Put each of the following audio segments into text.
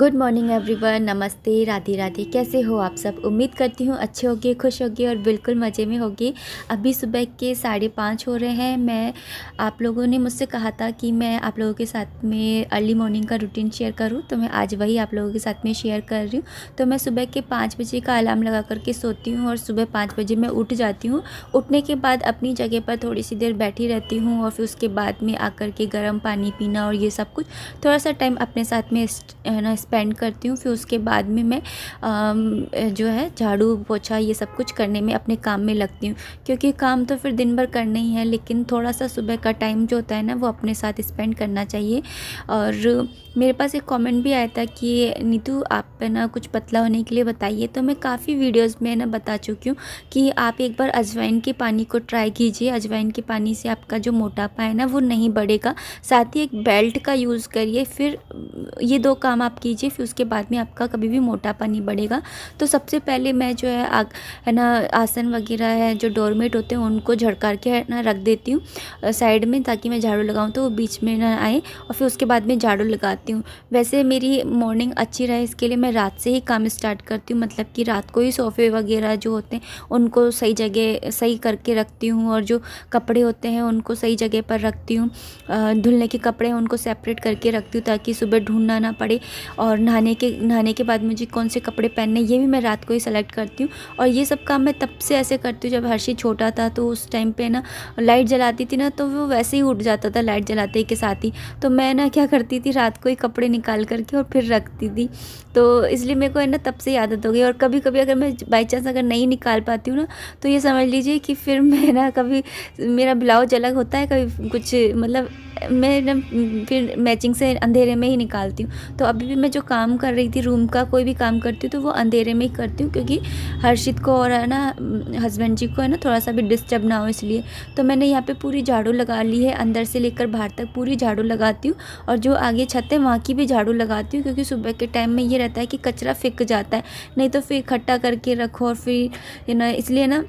Good morning everyone. नमस्ते, राधे राधे। कैसे हो आप सब? उम्मीद करती हूँ अच्छे होगे, खुश होगे और बिल्कुल मज़े में होगे। अभी सुबह के 5:30 हो रहे हैं। मैं आप लोगों ने मुझसे कहा था कि मैं आप लोगों के साथ में अर्ली मॉर्निंग का रूटीन शेयर करूँ, तो मैं आज वही आप लोगों के साथ में शेयर कर रही हूँ। तो मैं सुबह के 5 बजे का अलार्म लगा करके सोती हूँ और सुबह 5 बजे मैं उठ जाती हूँ। उठने के बाद अपनी जगह पर थोड़ी सी देर बैठी रहती हूँ और फिर उसके बाद में आकर के गर्म पानी पीना और ये सब कुछ थोड़ा सा टाइम अपने साथ में है ना स्पेंड करती हूँ। फिर उसके बाद में मैं जो है झाड़ू पोछा ये सब कुछ करने में अपने काम में लगती हूँ, क्योंकि काम तो फिर दिन भर करना ही है, लेकिन थोड़ा सा सुबह का टाइम जो होता है ना वो अपने साथ स्पेंड करना चाहिए। और मेरे पास एक कमेंट भी आया था कि नीतू आप है ना कुछ पतला होने के लिए बताइए। तो मैं काफ़ी वीडियोस में ना बता चुकी हूँ कि आप एक बार अजवाइन के पानी को ट्राई कीजिए। अजवाइन के पानी से आपका जो मोटापा है ना वो नहीं बढ़ेगा। साथ ही एक बेल्ट का यूज़ करिए। फिर ये 2 काम आप कीजिए, फिर उसके बाद में आपका कभी भी मोटापा नहीं बढ़ेगा। तो सबसे पहले मैं जो है ना आसन वगैरह है जो डोरमेट होते हैं उनको झड़का के है ना रख देती हूँ साइड में, ताकि मैं झाड़ू लगाऊँ तो वो बीच में ना आए। और फिर उसके बाद में झाड़ू लगाती हूँ। वैसे मेरी मॉर्निंग अच्छी रहे इसके लिए मैं रात से ही काम स्टार्ट करती हूँ, मतलब कि रात को ही सोफ़े वगैरह जो होते हैं उनको सही जगह सही करके रखती हूँ, और जो कपड़े होते हैं उनको सही जगह पर रखती हूँ। धुलने के कपड़े हैं उनको सेपरेट करके रखती हूँ ताकि सुबह ढूंढना ना पड़े। और नहाने के बाद मुझे कौन से कपड़े पहनने ये भी मैं रात को ही सेलेक्ट करती हूँ। और ये सब काम मैं तब से ऐसे करती हूँ जब हर्षी छोटा था, तो उस टाइम पे ना लाइट जलाती थी ना तो वो वैसे ही उठ जाता था लाइट जलाते के साथ ही। तो मैं ना क्या करती थी, रात को ही कपड़े निकाल करके और फिर रखती थी। तो इसलिए मेरे को है ना तब से ही आदत हो गई। और कभी कभी अगर मैं बाई चांस अगर नहीं निकाल पाती हूँ ना, तो ये समझ लीजिए कि फिर मैं ना कभी मेरा ब्लाउज अलग होता है, कभी कुछ मतलब मैं ना फिर मैचिंग से अंधेरे में ही निकालती हूँ। तो अभी भी मैं जो काम कर रही थी रूम का, कोई भी काम करती हूँ तो वो अंधेरे में ही करती हूँ, क्योंकि हर्षित को और है ना हस्बैंड जी को है ना थोड़ा सा भी डिस्टर्ब ना हो इसलिए। तो मैंने यहाँ पे पूरी झाड़ू लगा ली है, अंदर से लेकर बाहर तक पूरी झाड़ू लगाती हूँ। और जो आगे छत है वहाँ की भी झाड़ू लगाती हूँ, क्योंकि सुबह के टाइम में ये रहता है कि कचरा फेंक जाता है, नहीं तो फिर इकट्ठा करके रखो और फिर है ना, इसलिए ना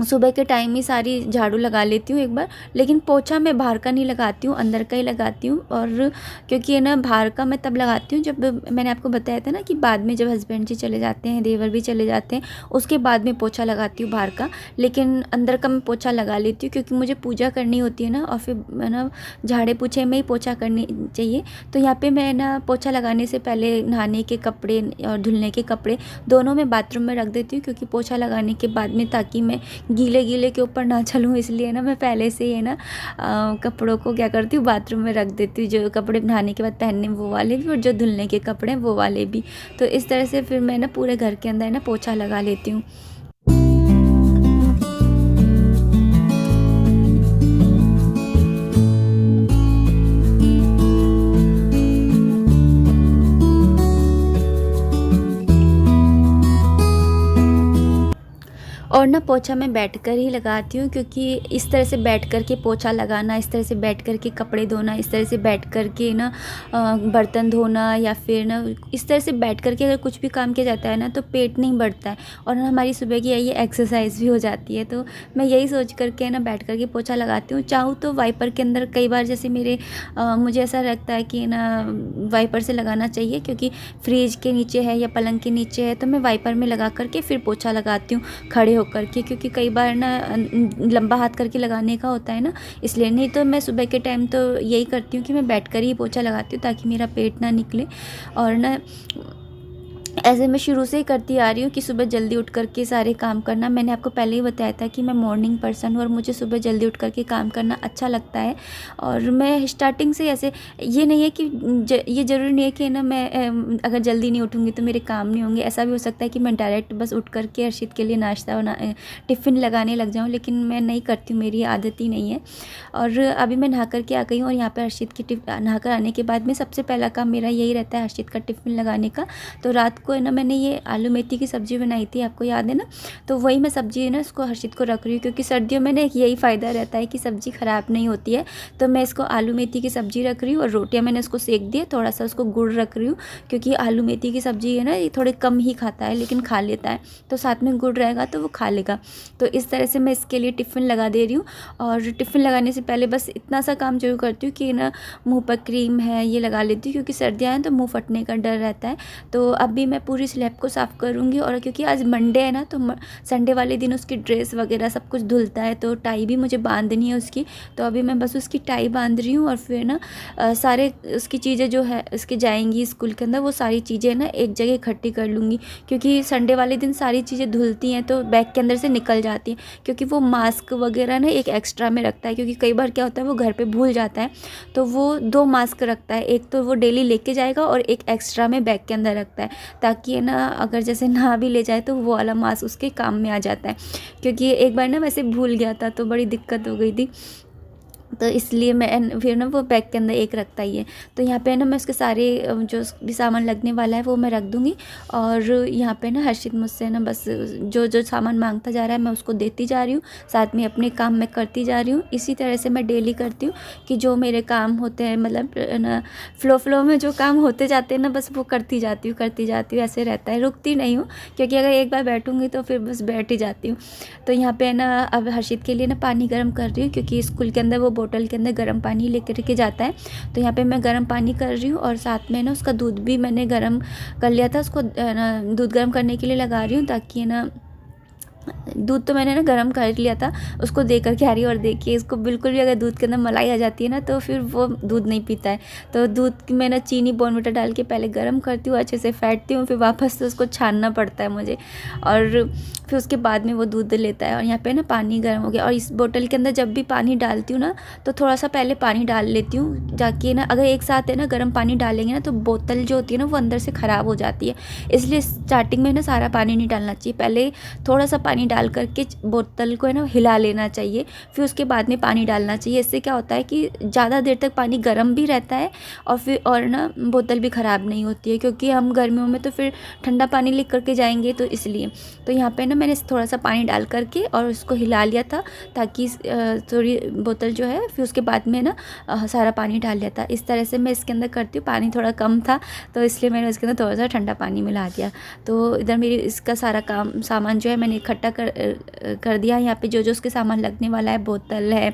सुबह के टाइम ही सारी झाड़ू लगा लेती हूँ एक बार। लेकिन पोछा मैं बाहर का नहीं लगाती हूँ, अंदर का ही लगाती हूँ। और क्योंकि है ना बाहर का मैं तब लगाती हूँ जब मैंने आपको बताया था ना कि बाद में जब हस्बैंड जी चले जाते हैं, देवर भी चले जाते हैं, उसके बाद में पोछा लगाती हूँ बाहर का। लेकिन अंदर का मैं पोछा लगा लेती हूँ, क्योंकि मुझे पूजा करनी होती है ना, और फिर है ना झाड़े पोछे में ही पोछा करनी चाहिए। तो यहाँ पर मैं ना पोछा लगाने से पहले नहाने के कपड़े और धुलने के कपड़े दोनों मैं बाथरूम में रख देती हूँ, क्योंकि पोछा लगाने के बाद में ताकि मैं गीले गीले के ऊपर ना चलूँ, इसलिए ना मैं पहले से ही है ना कपड़ों को क्या करती हूँ बाथरूम में रख देती हूँ। जो कपड़े नहाने के बाद पहनने वो वाले भी और जो धुलने के कपड़े हैं वो वाले भी। तो इस तरह से फिर मैं ना पूरे घर के अंदर ना पोछा लगा लेती हूँ। और ना पोछा मैं बैठकर ही लगाती हूँ, क्योंकि इस तरह से बैठ कर के पोछा लगाना, इस तरह से बैठ कर के कपड़े धोना, इस तरह से बैठ कर के ना बर्तन धोना, या फिर ना इस तरह से बैठ कर के अगर कुछ भी काम किया जाता है ना तो पेट नहीं बढ़ता है, और ना हमारी सुबह की ये एक्सरसाइज भी हो जाती है। तो मैं यही सोच करके ना बैठ कर के पोछा लगाती हूँ। चाहूँ तो वाइपर के अंदर कई बार जैसे मुझे ऐसा लगता है कि ना वाइपर से लगाना चाहिए, क्योंकि फ्रिज के नीचे है या पलंग के नीचे है, तो मैं वाइपर में लगा करके फिर पोछा लगाती हूँ खड़े होकर के, क्योंकि कई बार ना लंबा हाथ करके लगाने का होता है ना, इसलिए। नहीं तो मैं सुबह के टाइम तो यही करती हूँ कि मैं बैठकर ही पोछा लगाती हूँ ताकि मेरा पेट ना निकले। और ना ऐसे मैं शुरू से ही करती आ रही हूँ कि सुबह जल्दी उठ करके सारे काम करना। मैंने आपको पहले ही बताया था कि मैं मॉर्निंग पर्सन हूँ और मुझे सुबह जल्दी उठ करके काम करना अच्छा लगता है। और मैं स्टार्टिंग से ऐसे, ये नहीं है कि ये ज़रूरी नहीं है कि ना मैं अगर जल्दी नहीं उठूँगी तो मेरे काम नहीं होंगे। ऐसा भी हो सकता है कि मैं डायरेक्ट बस उठ करके हर्षित के लिए नाश्ता टिफ़िन लगाने लग जाऊँ, लेकिन मैं नहीं करती हूँ, मेरी आदत ही नहीं है। और अभी मैं नहा करके आ गई हूँ, और यहाँ पर हर्षित की नहा कर आने के बाद में सबसे पहला काम मेरा यही रहता है हर्षित का टिफ़िन लगाने का। तो रात को है ना मैंने ये आलू मेथी की सब्ज़ी बनाई थी, आपको याद है ना, तो वही मैं सब्ज़ी है ना इसको हर्षित को रख रही हूँ, क्योंकि सर्दियों में ना यही फ़ायदा रहता है कि सब्ज़ी ख़राब नहीं होती है। तो मैं इसको आलू मेथी की सब्ज़ी रख रही हूँ और रोटियाँ मैंने इसको सेक दी है, थोड़ा सा उसको गुड़ रख रही हूँ, क्योंकि आलू मेथी की सब्ज़ी है ना ये थोड़े कम ही खाता है लेकिन खा लेता है, तो साथ में गुड़ रहेगा तो वो खा लेगा। तो इस तरह से मैं इसके लिए टिफ़िन लगा दे रही हूँ। और टिफ़िन लगाने से पहले बस इतना सा काम ज़रूर करती हूँ कि ना मुँह पर क्रीम है ये लगा लेती हूँ, क्योंकि सर्दियाँ हैं तो मुँह फटने का डर रहता है। तो अभी मैं पूरी स्लैब को साफ़ करूँगी, और क्योंकि आज मंडे है ना तो संडे वाले दिन उसकी ड्रेस वगैरह सब कुछ धुलता है, तो टाई भी मुझे बांधनी है उसकी। तो अभी मैं बस उसकी टाई बांध रही हूँ, और फिर ना सारे उसकी चीज़ें जो है उसके जाएंगी स्कूल के अंदर, वो सारी चीज़ें ना एक जगह इकट्ठी कर लूँगी, क्योंकि संडे वाले दिन सारी चीज़ें धुलती हैं तो बैग के अंदर से निकल जाती हैं। क्योंकि वो मास्क वगैरह ना एक एक्स्ट्रा में रखता है, क्योंकि कई बार क्या होता है वो घर पे भूल जाता है, तो वो 2 मास्क रखता है, एक तो वो डेली लेके जाएगा और एक एक्स्ट्रा में बैग के अंदर रखता है, ताकि है ना अगर जैसे ना भी ले जाए तो वो वाला मास्क उसके काम में आ जाता है। क्योंकि एक बार ना वैसे भूल गया था तो बड़ी दिक्कत हो गई थी, तो इसलिए मैं फिर ना वो बैग के अंदर एक रखता ही है। तो यहाँ पे ना मैं उसके सारे जो भी सामान लगने वाला है वो मैं रख दूँगी। और यहाँ पे ना हर्षित मुझसे ना बस जो जो सामान मांगता जा रहा है मैं उसको देती जा रही हूँ, साथ में अपने काम मैं करती जा रही हूँ। इसी तरह से मैं डेली करती हूँ कि जो मेरे काम होते हैं, मतलब ना फ़्लो में जो काम होते जाते हैं ना बस वो करती जाती हूँ, ऐसे रहता है, रुकती नहीं हूँ, क्योंकि अगर एक बार बैठूँगी तो फिर बस बैठ ही जाती हूँ। तो यहाँ पे ना अब हर्षित के लिए ना पानी गर्म कर रही हूँ, क्योंकि स्कूल के अंदर वो बोतल के अंदर गर्म पानी लेकर के जाता है। तो यहाँ पे मैं गर्म पानी कर रही हूँ, और साथ में ना उसका दूध भी मैंने गर्म कर लिया था, उसको ना दूध गर्म करने के लिए लगा रही हूँ, ताकि ना दूध तो मैंने ना गर्म कर लिया था, उसको दे कर के आ रही हूँ। और देखिए इसको बिल्कुल भी अगर दूध के अंदर मलाई आ जाती है ना तो फिर वो दूध नहीं पीता है। तो दूध में ना चीनी बॉर्नविटा डाल के पहले गर्म करती हूँ, अच्छे से फेंटती हूँ, फिर वापस से उसको छानना पड़ता है मुझे, और फिर उसके बाद में वो दूध लेता है। और यहाँ पे ना पानी गर्म हो गया, और इस बोतल के अंदर जब भी पानी डालती हूँ ना तो थोड़ा सा पहले पानी डाल लेती हूँ, जाके ना अगर एक साथ है ना गर्म पानी डालेंगे ना तो बोतल जो होती है ना वो अंदर से ख़राब हो जाती है। इसलिए स्टार्टिंग में ना सारा पानी नहीं डालना चाहिए, पहले थोड़ा सा पानी डाल करके बोतल को है ना हिला लेना चाहिए, फिर उसके बाद में पानी डालना चाहिए। इससे क्या होता है कि ज़्यादा देर तक पानी गर्म भी रहता है, और ना बोतल भी ख़राब नहीं होती है, क्योंकि हम गर्मियों में तो फिर ठंडा पानी ले करके जाएंगे, तो इसलिए। तो यहाँ पे ना मैंने थोड़ा सा पानी डाल करके और उसको हिला लिया था, ताकि थोड़ी बोतल जो है, फिर उसके बाद में ना सारा पानी डाल लिया था। इस तरह से मैं इसके अंदर करती हूँ। पानी थोड़ा कम था तो इसलिए मैंने उसके अंदर थोड़ा सा ठंडा पानी मिला दिया। तो इधर मेरी इसका सारा काम सामान जो है मैंने इकट्ठा कर दिया। यहाँ पे जो जो उसके सामान लगने वाला है, बोतल है,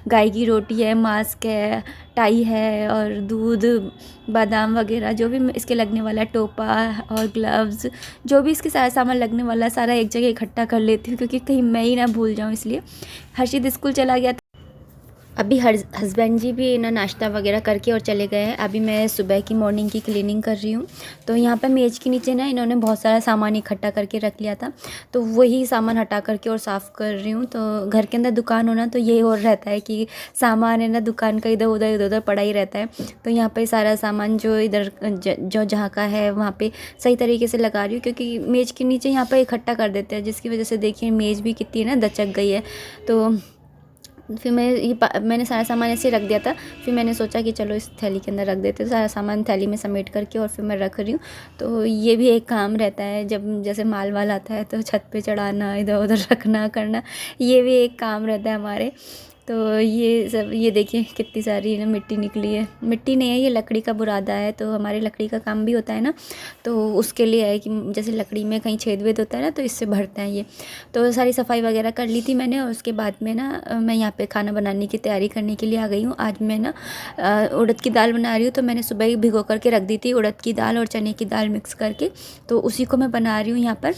गाय की रोटी है, मास्क है, टाई है, और दूध, बादाम वगैरह जो भी इसके लगने वाला है, टोपा और ग्लव्स, जो भी इसके सारा सामान लगने वाला है सारा एक जगह इकट्ठा कर लेती हूँ, क्योंकि कहीं मैं ही ना भूल जाऊँ इसलिए। हर्षित स्कूल चला गया था, अभी हस्बैंड जी भी ना नाश्ता वगैरह करके और चले गए हैं। अभी मैं सुबह की मॉर्निंग की क्लीनिंग कर रही हूँ। तो यहाँ पे मेज़ के नीचे ना इन्होंने बहुत सारा सामान इकट्ठा करके रख लिया था, तो वही सामान हटा करके और साफ़ कर रही हूँ। तो घर के अंदर दुकान होना तो ये और रहता है कि सामान है ना दुकान का इधर उधर पड़ा ही रहता है। तो यहाँ पर सारा सामान जो इधर जो जहाँ का है वहाँ पर सही तरीके से लगा रही हूँ, क्योंकि मेज़ के नीचे यहाँ पर इकट्ठा कर देते हैं, जिसकी वजह से देखिए मेज़ भी कितनी है ना दचक गई है। तो फिर मैंने सारा सामान ऐसे रख दिया था, फिर मैंने सोचा कि चलो इस थैली के अंदर रख देते, तो सारा सामान थैली में समेट करके और फिर मैं रख रही हूँ। तो ये भी एक काम रहता है, जब जैसे माल वाल आता है तो छत पे चढ़ाना, इधर उधर रखना करना, ये भी एक काम रहता है हमारे। तो ये सब, ये देखिए कितनी सारी ना मिट्टी निकली है, मिट्टी नहीं है ये लकड़ी का बुरादा है। तो हमारे लकड़ी का काम भी होता है ना, तो उसके लिए है कि जैसे लकड़ी में कहीं छेद वेद होता है ना तो इससे भरते हैं ये। तो सारी सफाई वगैरह कर ली थी मैंने, और उसके बाद में ना मैं यहाँ पे खाना बनाने की तैयारी करने के लिए आ गई हूँ। आज मैं ना उड़द की दाल बना रही हूँ, तो मैंने सुबह ही भिगो करके रख दी थी उड़द की दाल और चने की दाल मिक्स करके, तो उसी को मैं बना रही हूँ यहाँ पर।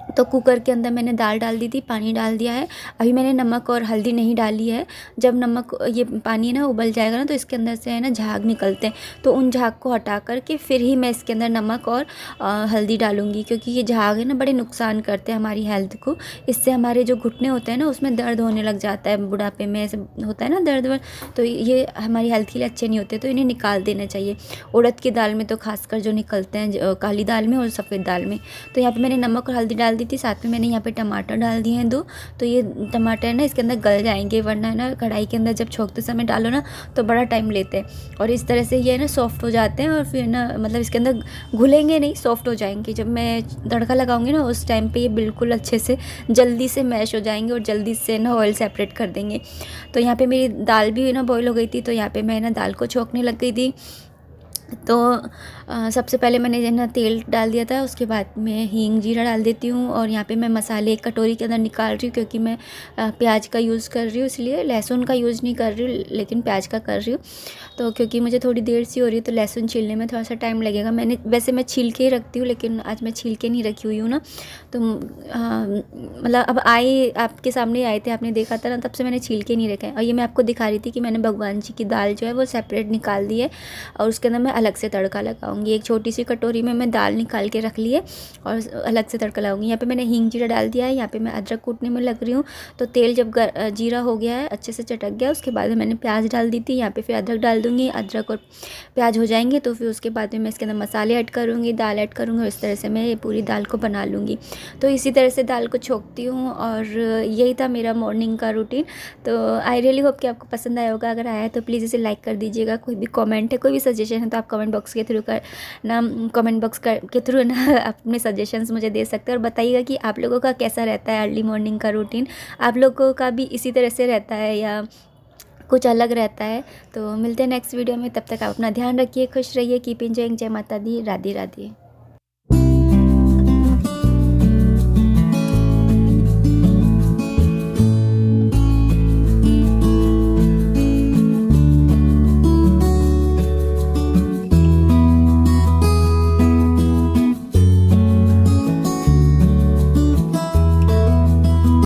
तो कुकर के अंदर मैंने दाल डाल दी थी, पानी डाल दिया है। अभी मैंने नमक और हल्दी नहीं डाली है। जब नमक ये पानी ना उबल जाएगा ना तो इसके अंदर से है ना झाग निकलते हैं, तो उन झाग को हटा करके फिर ही मैं इसके अंदर नमक और हल्दी डालूँगी, क्योंकि ये झाग है ना बड़े नुकसान करते हैं हमारी हेल्थ को। इससे हमारे जो घुटने होते हैं ना उसमें दर्द होने लग जाता है, बुढ़ापे में ऐसे होता है ना दर्द वर्द, तो ये हमारी हेल्थ के लिए अच्छे नहीं होते, तो इन्हें निकाल देना चाहिए। उड़द की दाल में तो खासकर जो निकलते हैं, काली दाल में और सफ़ेद दाल में। तो यहाँ पर मैंने नमक और हल्दी डाल दी। दी थी। साथ में मैंने यहाँ पे टमाटर डाल दिए हैं 2। तो ये टमाटर ना इसके अंदर गल जाएंगे, वरना ना कढ़ाई के अंदर जब छोंकते समय डालो ना तो बड़ा टाइम लेते हैं। और इस तरह से ये ना सॉफ्ट हो जाते हैं और फिर ना मतलब इसके अंदर घुलेंगे नहीं, सॉफ्ट हो जाएंगे। जब मैं तड़का लगाऊंगी ना उस टाइम पे ये बिल्कुल अच्छे से जल्दी से मैश हो जाएंगे और जल्दी से ना ऑयल सेपरेट कर देंगे। तो यहाँ पे मेरी दाल भी ना बॉईल हो गई थी, तो यहाँ पे मैं ना दाल को छोंकने लग गई थी। तो सबसे पहले मैंने जो है ना तेल डाल दिया था, उसके बाद मैं हींग जीरा डाल देती हूँ। और यहाँ पे मैं मसाले एक कटोरी के अंदर निकाल रही हूँ, क्योंकि मैं प्याज का यूज़ कर रही हूँ, इसलिए लहसुन का यूज़ नहीं कर रही हूँ लेकिन प्याज का कर रही हूँ। तो क्योंकि मुझे थोड़ी देर सी हो रही है तो लहसुन छीलने में थोड़ा सा टाइम लगेगा। वैसे मैं छील के ही रखती हूँ, लेकिन आज मैं छील के नहीं रखी हुई हूँ ना। तो मतलब अब आए आपके सामने आए थे, आपने देखा था ना, तब से मैंने छील के नहीं रखा है। और ये मैं आपको दिखा रही थी कि मैंने भगवान जी की दाल जो है वो सेपरेट निकाल दी है और उसके अंदर मैं अलग से तड़का लगाऊंगी। एक छोटी सी कटोरी में मैं दाल निकाल के रख ली है और अलग से तड़का लगाऊंगी। यहाँ पे मैंने हींग जीरा डाल दिया है। यहाँ पे मैं अदरक कूटने में लग रही हूँ। तो तेल जब जीरा हो गया है, अच्छे से चटक गया, उसके बाद मैंने प्याज डाल दी थी। यहाँ पे फिर अदरक डाल दूँगी। अदरक और प्याज हो जाएंगे तो फिर उसके बाद में मैं इसके अंदर मसाले ऐड करूँगी, दाल ऐड करूँगी और इस तरह से मैं ये पूरी दाल को बना लूँगी। तो इसी तरह से दाल को छोंकती हूँ और यही था मेरा मॉर्निंग का रूटीन। तो आई रियली होप कि आपको पसंद आया होगा। अगर आया है तो प्लीज़ इसे लाइक कर दीजिएगा। कोई भी कमेंट है, कोई भी सजेशन है तो आप कमेंट बॉक्स के थ्रू के थ्रू ना अपने सजेशंस मुझे दे सकते हैं और बताइएगा कि आप लोगों का कैसा रहता है अर्ली मॉर्निंग का रूटीन। आप लोगों का भी इसी तरह से रहता है या कुछ अलग रहता है। तो मिलते हैं नेक्स्ट वीडियो में, तब तक आप अपना ध्यान रखिए, खुश रहिए, कीप एंजॉयिंग। जय माता दी, राधे राधे।